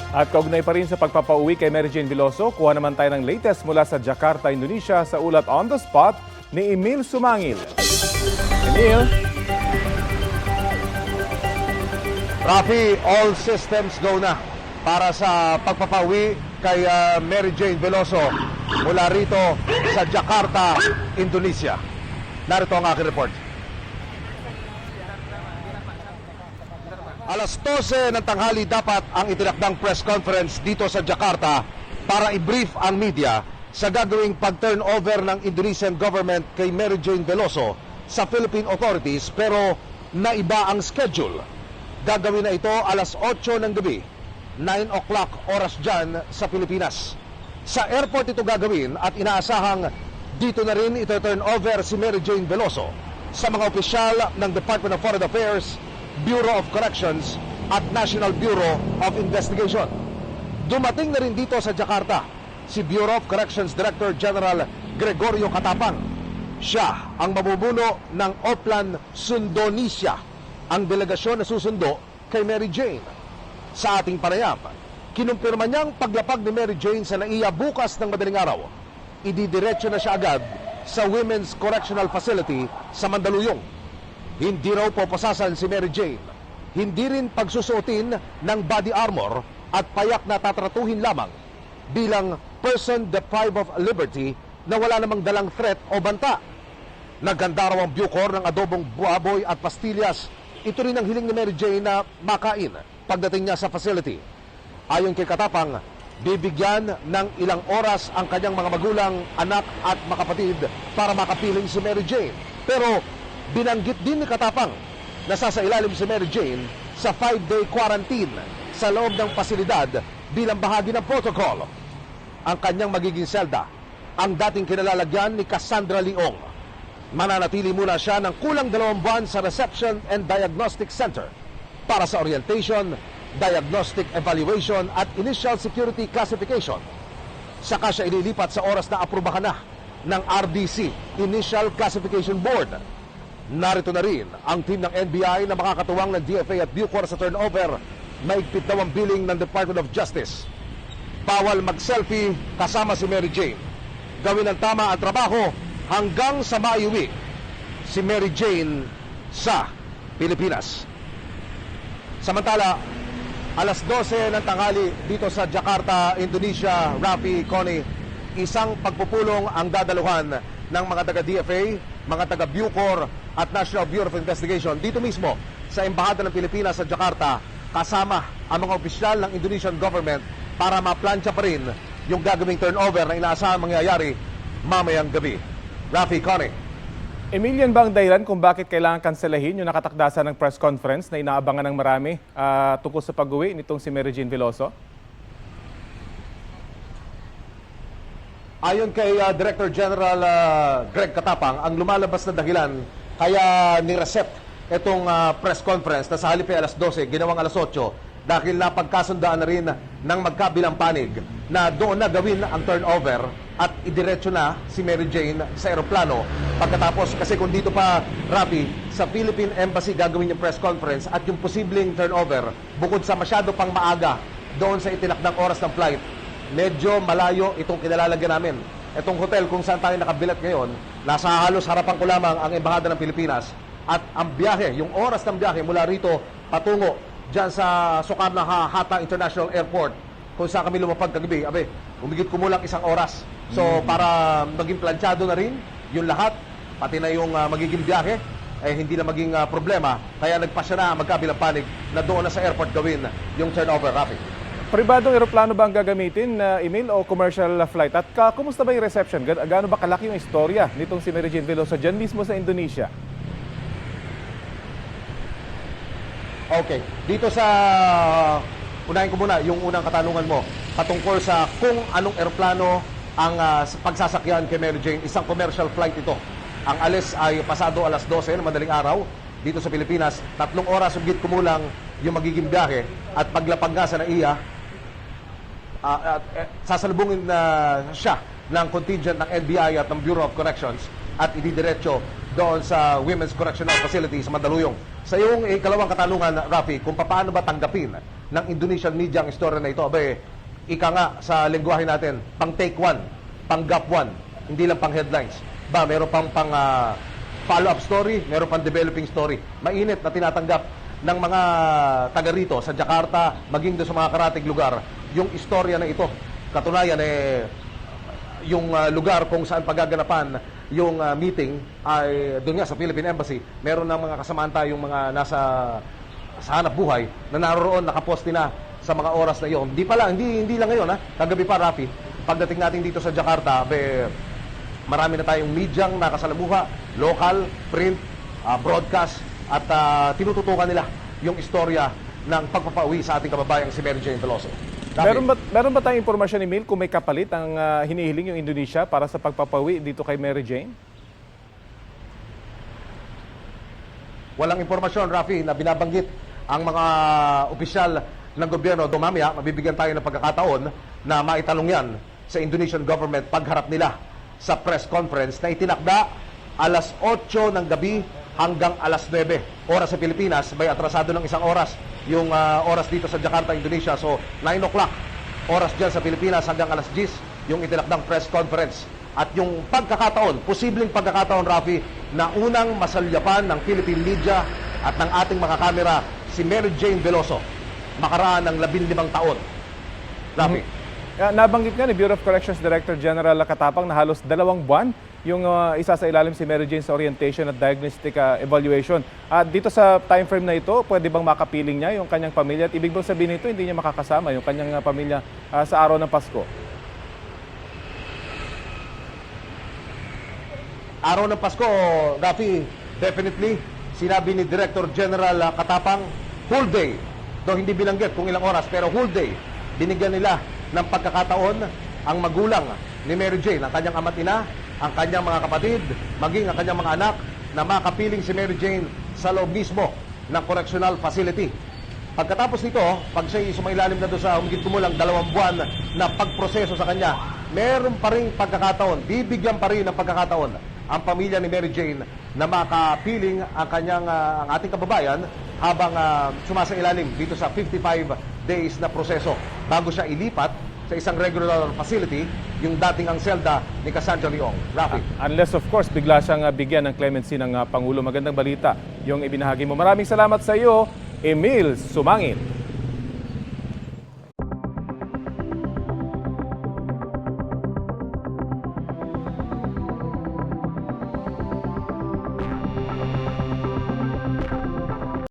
At kaugnay pa rin sa pagpapauwi kay Mary Jane Veloso, kuha naman tayo ng latest mula sa Jakarta, Indonesia sa ulat on the spot ni Emil Sumangil. Emil? Rafi, all systems go na para sa pagpapauwi kay Mary Jane Veloso mula rito sa Jakarta, Indonesia. Narito ang aking report. Alas 12 ng tanghali dapat ang itinakdang press conference dito sa Jakarta para i-brief ang media sa gagawing pag-turnover ng Indonesian government kay Mary Jane Veloso sa Philippine authorities, pero naiba ang schedule. Gagawin na ito alas 8 ng gabi, 9 o'clock oras dyan sa Pilipinas. Sa airport ito gagawin at inaasahang dito na rin ito turnover si Mary Jane Veloso sa mga opisyal ng Department of Foreign Affairs, Bureau of Corrections at National Bureau of Investigation. Dumating na rin dito sa Jakarta si Bureau of Corrections Director General Gregorio Katapang. Siya ang mabubuno ng Oplan Sundonesia, ang delegasyon na susundo kay Mary Jane. Sa ating panayam, kinumpirma niyang paglapag ni Mary Jane sa NAIA bukas ng madaling araw. Ididiretso na siya agad sa Women's Correctional Facility sa Mandaluyong. Hindi raw poposasan si Mary Jane. Hindi rin pagsusuotin ng body armor at payak na tatratuhin lamang bilang person deprived of liberty na wala namang dalang threat o banta. Naghanda raw ang Bucor ng adobong baboy at pastillas. Ito rin ang hiling ni Mary Jane na makain pagdating niya sa facility. Ayon kay Katapang, bibigyan ng ilang oras ang kanyang mga magulang, anak at makapatid para makapiling si Mary Jane. Pero binanggit din ni Katapang na sasailalim si Mary Jane sa 5-day quarantine sa loob ng pasilidad bilang bahagi ng protocol. Ang kanyang magiging selda, ang dating kinalalagyan ni Cassandra Leong. Mananatili muna siya ng kulang 2 buwan sa Reception and Diagnostic Center para sa orientation, diagnostic evaluation at initial security classification. Saka siya ililipat sa oras na aprubahan na ng RDC, Initial Classification Board. Narito na rin ang team ng NBI na makakatuwang ng DFA at Bucor sa turnover. Maigpit daw ang billing ng Department of Justice. Bawal mag-selfie kasama si Mary Jane. Gawin ang tama ang trabaho hanggang sa maiuwi si Mary Jane sa Pilipinas. Samantala, alas 12 ng tanghali dito sa Jakarta, Indonesia, Rafi, Connie, isang pagpupulong ang dadaluhan ng mga taga-DFA, mga taga-Bucor at National Bureau of Investigation dito mismo sa Embahada ng Pilipinas sa Jakarta, kasama ang mga opisyal ng Indonesian government para maplansya pa rin yung gagawing turnover na inaasahan mangyayari mamayang gabi. Rafi, Connie. Emilian ba ang dahilan kung bakit kailangan kanselahin yung nakatakdasan ng press conference na inaabangan ng marami tungkol sa pag-uwi nitong si Mary Jane Veloso? Ayon kay Director General Greg Katapang, ang lumalabas na dahilan kaya ni-recept itong press conference na sa halip ay alas 12, ginawang alas 8 dahil napagkasundaan na rin ng magkabilang panig na doon na gawin ang turnover at idiretso na si Mary Jane sa eroplano. Pagkatapos, kasi kung dito pa, Rafi, sa Philippine Embassy gagawin yung press conference at yung posibleng turnover, bukod sa masyado pang maaga doon sa itinakdang oras ng flight, medyo malayo itong kinalalagyan namin. Itong hotel kung saan tayo nakabilat ngayon, nasa halos harapan ko lamang ang Embahada ng Pilipinas. At ang biyahe, yung oras ng biyahe mula rito patungo dyan sa Sukarno-Hatta International Airport, kung saan kami lumapag kagabi, umigit kumulang 1 oras. So para maging planchado na rin yung lahat, pati na yung magiging biyahe, hindi na maging problema. Kaya nagpasya na magkabilang panig na doon na sa airport gawin yung turnover, Rafi. Pribadong eroplano ba ang gagamitin, Emil, o commercial flight? At kumusta ba yung reception? Gaano ba kalaki yung istorya nitong si Mary Jane Veloso dyan mismo sa Indonesia? Okay, dito sa unahin ko muna yung unang katanungan mo patungkol sa kung anong eroplano ang pagsasakyan kay Mary Jane. Isang commercial flight ito. Ang alis ay pasado alas 12 ng madaling araw dito sa Pilipinas. 3 oras higit kumulang yung magiging biyahe at paglapag nga sa NAIA, sasalubungin na siya ng contingent ng NBI at ng Bureau of Corrections at ididiretso doon sa Women's Correctional Facility sa Mandaluyong. Sa iyong ikalawang katanungan, Rafi, kung paano ba tanggapin ng Indonesian media ang istorya na ito. Abe, ika nga sa lengguwahe natin, pang take one, pang gap one, hindi lang pang headlines. Meron pang follow-up story, meron pang developing story. Mainit na tinatanggap ng mga taga rito sa Jakarta, maging doon sa mga karatig lugar, yung istorya na ito. Katunayan, yung lugar kung saan paggaganapan yung meeting ay doon nga sa Philippine Embassy. Meron ng mga kasamaan tayong mga nasa sa hanap buhay na naroon, nakaposte na sa mga oras na iyon. Hindi lang ngayon, kagabi pa, Rafi. Pagdating natin dito sa Jakarta, marami na tayong medyang nakasalamuha, local, print, broadcast, at tinututukan nila yung istorya ng pagpapauwi sa ating kababayang si Mary Jane Veloso. Meron ba tayong impormasyon, Emil, kung may kapalit ang hinihiling yung Indonesia para sa pagpapauwi dito kay Mary Jane? Walang impormasyon, Rafi, na binabanggit ang mga opisyal ng gobyerno. Mamaya, mabibigyan tayo ng pagkakataon na maitanong yan sa Indonesian government pagharap nila sa press conference na itinakda alas 8 ng gabi hanggang alas 9. Oras sa Pilipinas, may atrasado ng isang oras yung oras dito sa Jakarta, Indonesia. So, 9 o'clock, oras dyan sa Pilipinas hanggang alas 10, yung itinakdang press conference. At yung pagkakataon, posibleng pagkakataon, Rafi, na unang masalyapan ng Philippine media at ng ating mga kamera si Mary Jane Veloso, makaraan ng 15 taon. Rafi. Nabanggit nga ni Bureau of Corrections Director General Katapang na halos 2 buwan yung isa sa ilalim si Mary Jane sa orientation at diagnostic evaluation. Dito sa time frame na ito, pwede bang makapiling niya yung kanyang pamilya? At ibig bang sabihin nito, hindi niya makakasama yung kanyang pamilya sa araw ng Pasko? Araw ng Pasko, Rafi, definitely, sinabi ni Director General Katapang, whole day. Though hindi binanggit kung ilang oras, pero whole day, binigyan nila ng pagkakataon ang magulang ni Mary Jane, ang kanyang ama't ina, ang kanyang mga kapatid, maging ang kanyang mga anak, na makapiling si Mary Jane sa loob mismo ng correctional facility. Pagkatapos nito, pag siya'y sumailalim na doon sa humigit kumulang 2 buwan na pagproseso sa kanya, meron pa rin pagkakataon, bibigyan pa rin ng pagkakataon ang pamilya ni Mary Jane na makapiling ang ating kababayan habang sumasailalim dito sa 55 days na proseso bago siya ilipat sa isang regular facility, yung dating ang selda ni Cassandra Leong. Rafi. Unless of course, bigla siyang bigyan ng clemency ng Pangulo. Magandang balita yung ibinahagi mo. Maraming salamat sa iyo, Emil Sumangil.